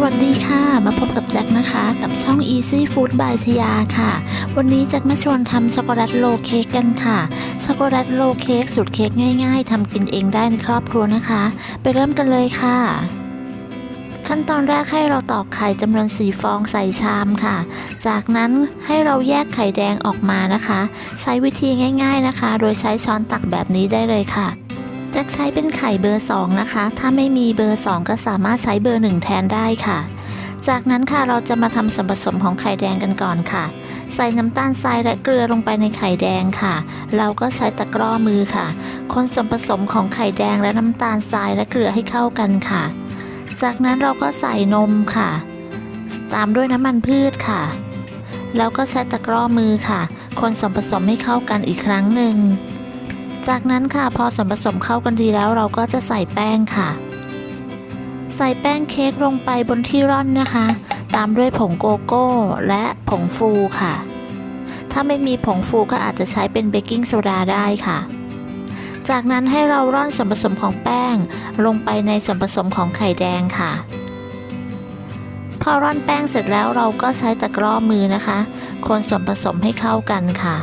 วัสดีค่ะมาพบกับแจ็คนะคะกับช่อง Easy Food by ชยาค่ะวันนี้แจ็คมาชวนทำช็อกโกแลตโรลเค้กกันค่ะช็อกโกแลตโรลเค้กสูตรเค้กง่ายๆทำกินเองได้ในครอบครัวนะคะไปเริ่มกันเลยค่ะขั้นตอนแรกให้เราตอกไข่จำนวน4ฟองใส่ชามค่ะจากนั้นให้เราแยกไข่แดงออกมานะคะใช้วิธีง่ายๆนะคะโดยใช้ช้อนตักแบบนี้ได้เลยค่ะแจ็คใช้เป็นไข่เบอร์2นะคะถ้าไม่มีเบอร์2ก็สามารถใช้เบอร์1แทนได้ค่ะจากนั้นค่ะเราจะมาทำส่วนผสมของไข่แดงกันก่อนค่ะใส่น้ำตาลทรายและเกลือลงไปในไข่แดงค่ะเราก็ใช้ตะกร้อมือค่ะคนส่วนผสมของไข่แดงและน้ำตาลทรายและเกลือให้เข้ากันค่ะจากนั้นเราก็ใส่นมค่ะตามด้วยน้ำมันพืชค่ะแล้วก็ใช้ตะกร้อมือค่ะคนส่วนผสมให้เข้ากันอีกครั้งหนึ่งจากนั้นค่ะพอส่วนผสมเข้ากันดีแล้วเราก็จะใส่แป้งค่ะใส่แป้งเค้กลงไปบนที่ร่อนนะคะตามด้วยผงโกโก้และผงฟูค่ะถ้าไม่มีผงฟูก็อาจจะใช้เป็นเบกกิ้งโซดาได้ค่ะจากนั้นให้เราร่อนส่วนผสมของแป้งลงไปในส่วนผสมของไข่แดงค่ะพอร่อนแป้งเสร็จแล้วเราก็ใช้ตะกร้อมือนะคะคนส่วนผสมให้เข้ากันค่ะ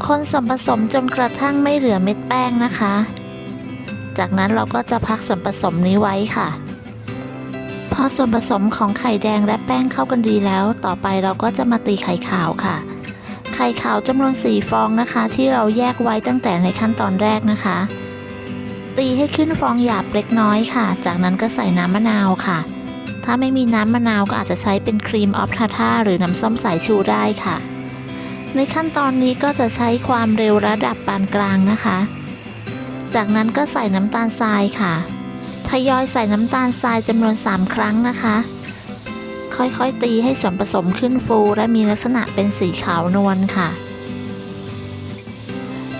คนส่วนผสมจนกระทั่งไม่เหลือเม็ดแป้งนะคะจากนั้นเราก็จะพักส่วนผสมนี้ไว้ค่ะพอส่วนผสมของไข่แดงและแป้งเข้ากันดีแล้วต่อไปเราก็จะมาตีไข่ขาวค่ะไข่ขาวจำนวน4ฟองนะคะที่เราแยกไว้ตั้งแต่ในขั้นตอนแรกนะคะตีให้ขึ้นฟองหยาบเล็กน้อยค่ะจากนั้นก็ใส่น้ำมะนาวค่ะถ้าไม่มีน้ำมะนาวก็อาจจะใช้เป็นครีมออฟทาท่าหรือน้ำส้มสายชูได้ค่ะในขั้นตอนนี้ก็จะใช้ความเร็วระดับปานกลางนะคะจากนั้นก็ใส่น้ำตาลทรายค่ะทยอยใส่น้ำตาลทรายจำนวน3ครั้งนะคะค่อยๆตีให้ส่วนผสมขึ้นฟูและมีลักษณะเป็นสีขาวนวลค่ะ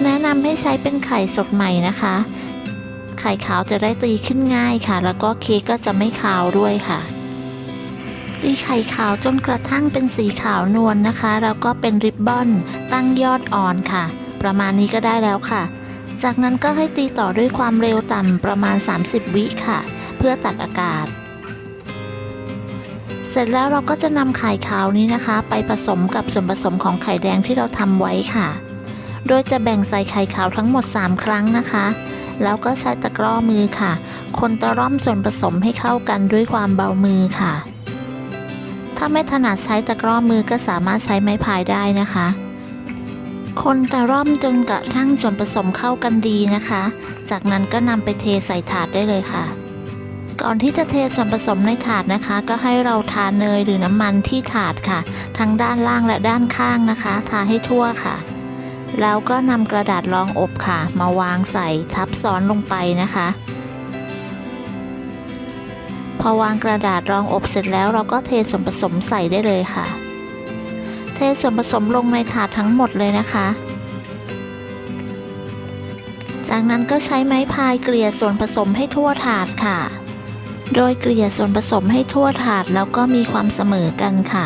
แนะนำให้ใช้เป็นไข่สดใหม่นะคะไข่ขาวจะได้ตีขึ้นง่ายค่ะแล้วก็เค้กก็จะไม่คาวด้วยค่ะตีไข่ขาวจนกระทั่งเป็นสีขาวนวลนะคะแล้วก็เป็นริบบอนตั้งยอดอ่อนค่ะประมาณนี้ก็ได้แล้วค่ะจากนั้นก็ให้ตีต่อด้วยความเร็วต่ำประมาณ30วิค่ะเพื่อตัดอากาศเสร็จแล้วเราก็จะนำไข่ขาวนี้นะคะไปผสมกับส่วนผสมของไข่แดงที่เราทำไว้ค่ะโดยจะแบ่งใส่ไข่ขาวทั้งหมด3ครั้งนะคะแล้วก็ใช้ตะกร้อมือค่ะคนตะร่อมส่วนผสมให้เข้ากันด้วยความเบามือค่ะถ้าไม่ถนัดใช้ตะกร้อมือก็สามารถใช้ไม้พายได้นะคะคนตะร่อมจนกระทั่งส่วนผสมเข้ากันดีนะคะจากนั้นก็นำไปเทใส่ถาดได้เลยค่ะก่อนที่จะเทส่วนผสมในถาดนะคะก็ให้เราทาเนยหรือน้ำมันที่ถาดค่ะทั้งด้านล่างและด้านข้างนะคะทาให้ทั่วค่ะแล้วก็นำกระดาษรองอบค่ะมาวางใส่ทับซ้อนลงไปนะคะพอวางกระดาษรองอบเสร็จแล้วเราก็เทส่วนผสมใส่ได้เลยค่ะเทส่วนผสมลงในถาดทั้งหมดเลยนะคะจากนั้นก็ใช้ไม้พายเกลี่ยส่วนผสมให้ทั่วถาดค่ะโดยเกลี่ยส่วนผสมให้ทั่วถาดแล้วก็มีความเสมอกันค่ะ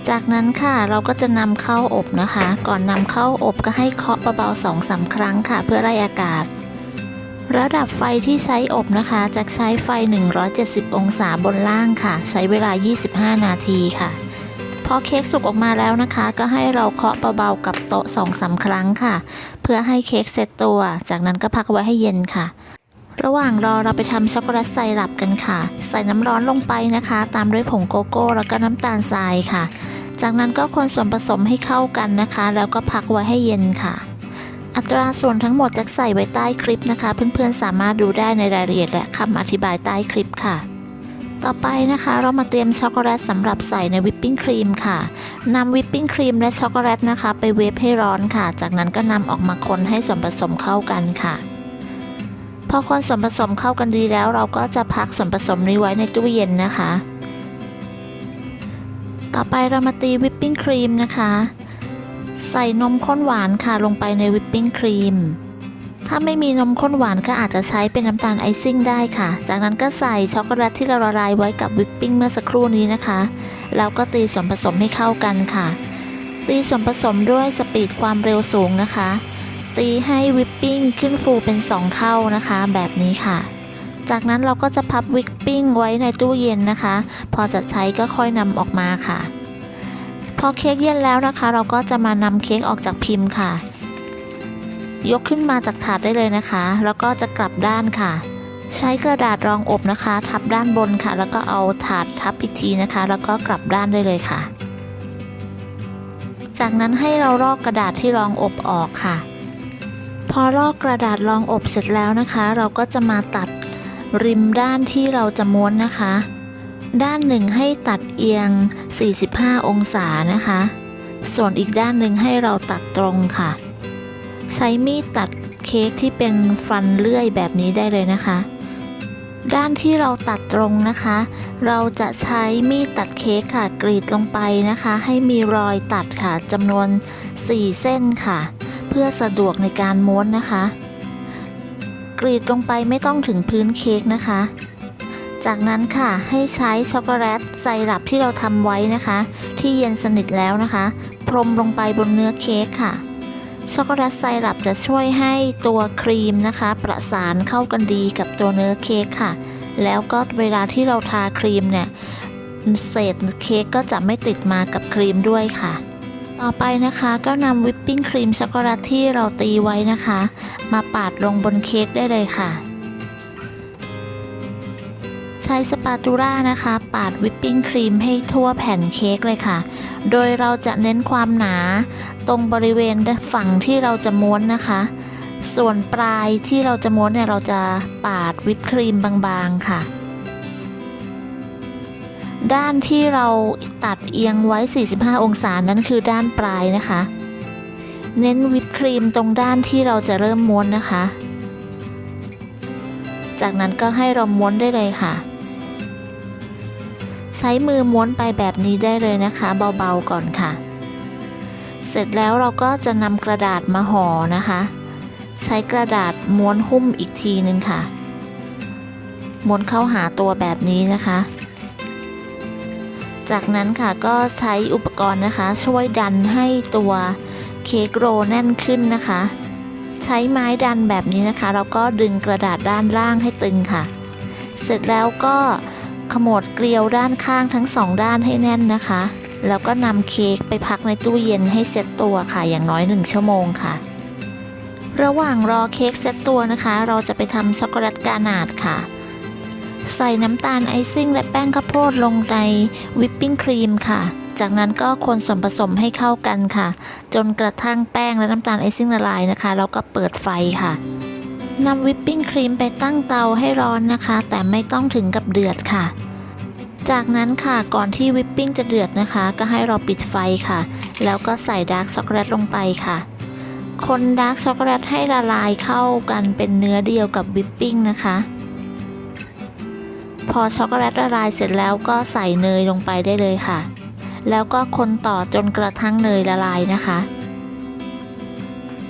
จากนั้นค่ะเราก็จะนำเข้าอบนะคะก่อนนำเข้าอบก็ให้เคาะเบาๆ 2-3 ครั้งค่ะเพื่อไล่อากาศระดับไฟที่ใช้อบนะคะจะใช้ไฟ170องศาบนล่างค่ะใช้เวลา25นาทีค่ะพอเค้กสุกออกมาแล้วนะคะก็ให้เราเคาะเบาๆกับโต๊ะ 2-3 ครั้งค่ะเพื่อให้เค้กเซตตัวจากนั้นก็พักไว้ให้เย็นค่ะระหว่างรอเราไปทำช็อกโกแลตไซรัปกันค่ะใส่น้ำร้อนลงไปนะคะตามด้วยผงโกโก้แล้วก็น้ำตาลทรายค่ะจากนั้นก็คนส่วนผสมให้เข้ากันนะคะแล้วก็พักไว้ให้เย็นค่ะอัตราส่วนทั้งหมดจะใส่ไว้ใต้คลิปนะคะเพื่อนๆสามารถดูได้ในรายละเอียดและคำอธิบายใต้คลิปค่ะต่อไปนะคะเรามาเตรียมช็อกโกแลตสำหรับใส่ในวิปปิ้งครีมค่ะนำวิปปิ้งครีมและช็อกโกแลตนะคะไปเวฟให้ร้อนค่ะจากนั้นก็นำออกมาคนให้ส่วนผสมเข้ากันค่ะพอคนส่วนผสมเข้ากันดีแล้วเราก็จะพักส่วนผสมนี้ไว้ในตู้เย็นนะคะต่อไปเรามาตีวิปปิ้งครีมนะคะใส่นมข้นหวานค่ะลงไปในวิปปิ้งครีมถ้าไม่มีนมข้นหวานก็อาจจะใช้เป็นน้ำตาลไอซิ่งได้ค่ะจากนั้นก็ใส่ช็อกโกแลตที่เราละลายไว้กับวิปปิ้งเมื่อสักครู่นี้นะคะแล้วก็ตีส่วนผสมให้เข้ากันค่ะตีส่วนผสมด้วยสปีดความเร็วสูงนะคะตีให้วิปปิ้งขึ้นฟูเป็น2เท่านะคะแบบนี้ค่ะ จากนั้นเราก็จะพับวิปปิ้งไว้ในตู้เย็นนะคะพอจะใช้ก็ค่อยนำออกมาค่ะพอเค้กเย็นแล้วนะคะเราก็จะมานำเค้กออกจากพิมพ์ค่ะยกขึ้นมาจากถาดได้เลยนะคะแล้วก็จะกลับด้านค่ะใช้กระดาษรองอบนะคะทับด้านบนค่ะแล้วก็เอาถาดทับอีกทีนะคะแล้วก็กลับด้านได้เลยค่ะจากนั้นให้เราลอกกระดาษที่รองอบออกค่ะพอลอกกระดาษรองอบเสร็จแล้วนะคะเราก็จะมาตัดริมด้านที่เราจะม้วนนะคะด้านหนึ่งให้ตัดเอียง45องศานะคะส่วนอีกด้านหนึ่งให้เราตัดตรงค่ะใช้มีดตัดเค้กที่เป็นฟันเลื่อยแบบนี้ได้เลยนะคะด้านที่เราตัดตรงนะคะเราจะใช้มีดตัดเค้กค่ะกรีดลงไปนะคะให้มีรอยตัดค่ะจำนวน4เส้นค่ะเพื่อสะดวกในการม้วนนะคะกรีดลงไปไม่ต้องถึงพื้นเค้กนะคะจากนั้นค่ะให้ใช้ช็อกโกแลตไซรัปที่เราทำไว้นะคะที่เย็นสนิทแล้วนะคะพรมลงไปบนเนื้อเค้กค่ะช็อกโกแลตไซรัปจะช่วยให้ตัวครีมนะคะประสานเข้ากันดีกับตัวเนื้อเค้กค่ะแล้วก็เวลาที่เราทาครีมเนี่ยเศษเค้กก็จะไม่ติดมากับครีมด้วยค่ะต่อไปนะคะก็นำวิปปิ้งครีมช็อกโกแลตที่เราตีไว้นะคะมาปาดลงบนเค้กได้เลยค่ะใช้สปาตูล่านะคะปาดวิปปิ้งครีมให้ทั่วแผ่นเค้กเลยค่ะโดยเราจะเน้นความหนาตรงบริเวณฝั่งที่เราจะม้วนนะคะส่วนปลายที่เราจะม้วนเนี่ยเราจะปาดวิปครีมบางๆค่ะด้านที่เราตัดเอียงไว้45องศานั้นคือด้านปลายนะคะเน้นวิปครีมตรงด้านที่เราจะเริ่มม้วนนะคะจากนั้นก็ให้เราม้วนได้เลยค่ะใช้มือม้วนไปแบบนี้ได้เลยนะคะเบาๆก่อนค่ะเสร็จแล้วเราก็จะนำกระดาษมาห่อนะคะใช้กระดาษม้วนหุ้มอีกทีนึงค่ะม้วนเข้าหาตัวแบบนี้นะคะจากนั้นค่ะก็ใช้อุปกรณ์นะคะช่วยดันให้ตัวเค้กโรลแน่นขึ้นนะคะใช้ไม้ดันแบบนี้นะคะแล้วก็ดึงกระดาษด้านล่างให้ตึงค่ะเสร็จแล้วก็ขมวดเกลียวด้านข้างทั้ง2ด้านให้แน่นนะคะแล้วก็นำเค้กไปพักในตู้เย็นให้เซ็ตตัวค่ะอย่างน้อย1ชั่วโมงค่ะระหว่างรอเค้กเซ็ตตัวนะคะเราจะไปทำช็อกโกแลตกานาชค่ะใส่น้ำตาลไอซิ่งและแป้งข้าวโพดลงในวิปปิ้งครีมค่ะจากนั้นก็คนส่วนผสมให้เข้ากันค่ะจนกระทั่งแป้งและน้ำตาลไอซิ่งละลายนะคะแล้วก็เปิดไฟค่ะนำวิปปิ้งครีมไปตั้งเตาให้ร้อนนะคะแต่ไม่ต้องถึงกับเดือดค่ะจากนั้นค่ะก่อนที่วิปปิ้งจะเดือดนะคะก็ให้เราปิดไฟค่ะแล้วก็ใส่ดาร์กช็อกโกแลตลงไปค่ะคนดาร์กช็อกโกแลตให้ละลายเข้ากันเป็นเนื้อเดียวกับวิปปิ้งนะคะพอช็อกโกแลตละลายเสร็จแล้วก็ใส่เนยลงไปได้เลยค่ะแล้วก็คนต่อจนกระทั่งเนยละลายนะคะ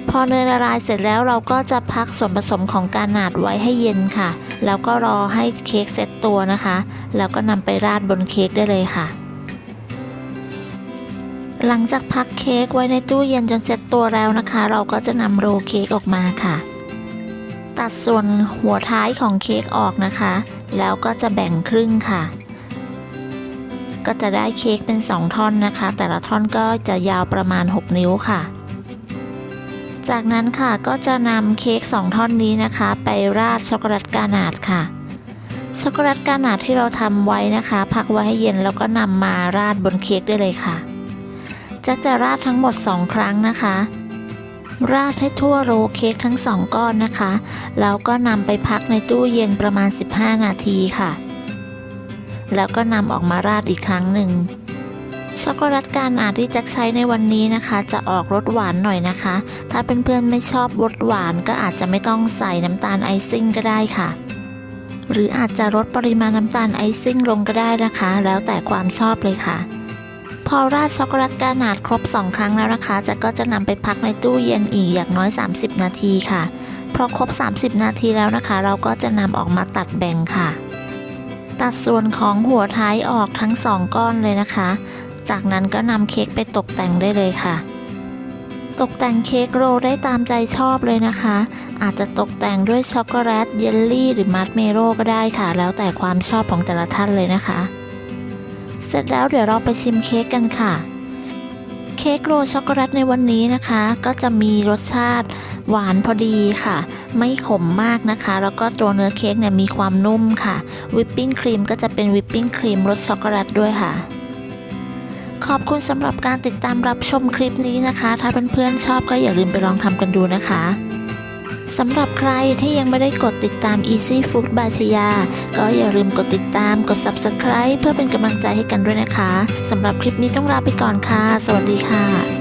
พอเนยละลายเสร็จแล้วเราก็จะพักส่วนผสมของกานาชไว้ให้เย็นค่ะแล้วก็รอให้เค้กเซ็ตตัวนะคะแล้วก็นำไปราดบนเค้กได้เลยค่ะหลังจากพักเค้กไว้ในตู้เย็นจนเซ็ตตัวแล้วนะคะเราก็จะนำโรลเค้กออกมาค่ะตัดส่วนหัวท้ายของเค้กออกนะคะแล้วก็จะแบ่งครึ่งค่ะก็จะได้เค้กเป็น2ท่อนนะคะแต่ละท่อนก็จะยาวประมาณ6นิ้วค่ะจากนั้นค่ะก็จะนำเค้ก2ท่อนนี้นะคะไปราดช็อกโกแลตกานาชค่ะช็อกโกแลตกานาชที่เราทำไว้นะคะพักไว้ให้เย็นแล้วก็นำมาราดบนเค้กได้เลยค่ะจะราดทั้งหมด2ครั้งนะคะราดให้ทั่วโรลเค้กทั้ง2ก้อนนะคะแล้วก็นำไปพักในตู้เย็นประมาณ15นาทีค่ะแล้วก็นำออกมาราดอีกครั้งหนึ่งช็อกโกแลตกานาชที่แจ็คใช้ในวันนี้นะคะจะออกรสหวานหน่อยนะคะถ้าเพื่อนๆไม่ชอบรสหวานก็อาจจะไม่ต้องใส่น้ำตาลไอซิ่งก็ได้ค่ะหรืออาจจะลดปริมาณน้ำตาลไอซิ่งลงก็ได้นะคะแล้วแต่ความชอบเลยค่ะพอราดช็อกโกแลตกานาชครบ2ครั้งแล้วนะคะแจ็คก็จะนำไปพักในตู้เย็นอีกอย่างน้อย30นาทีค่ะพอครบ30นาทีแล้วนะคะเราก็จะนำออกมาตัดแบ่งค่ะตัดส่วนของหัวท้ายออกทั้ง2ก้อนเลยนะคะจากนั้นก็นำเค้กไปตกแต่งได้เลยค่ะ ตกแต่งเค้กโรลได้ตามใจชอบเลยนะคะ อาจจะตกแต่งด้วยช็อกโกแลตเยลลี่หรือมัดเมโล่ก็ได้ค่ะ แล้วแต่ความชอบของแต่ละท่านเลยนะคะ เสร็จแล้วเดี๋ยวเราไปชิมเค้กกันค่ะ เค้กโรลช็อกโกแลตในวันนี้นะคะ ก็จะมีรสชาติหวานพอดีค่ะ ไม่ขมมากนะคะ แล้วก็ตัวเนื้อเค้กเนี่ยมีความนุ่มค่ะวิปปิ้งครีมก็จะเป็นวิปปิ้งครีมรสช็อกโกแลตด้วยค่ะขอบคุณสำหรับการติดตามรับชมคลิปนี้นะคะ ถ้าเพื่อนๆชอบก็อย่าลืมไปลองทำกันดูนะคะสำหรับใครที่ยังไม่ได้กดติดตาม Easy Food by ชยาก็อย่าลืมกดติดตามกด Subscribe เพื่อเป็นกำลังใจให้กันด้วยนะคะสำหรับคลิปนี้ต้องลาไปก่อนค่ะสวัสดีค่ะ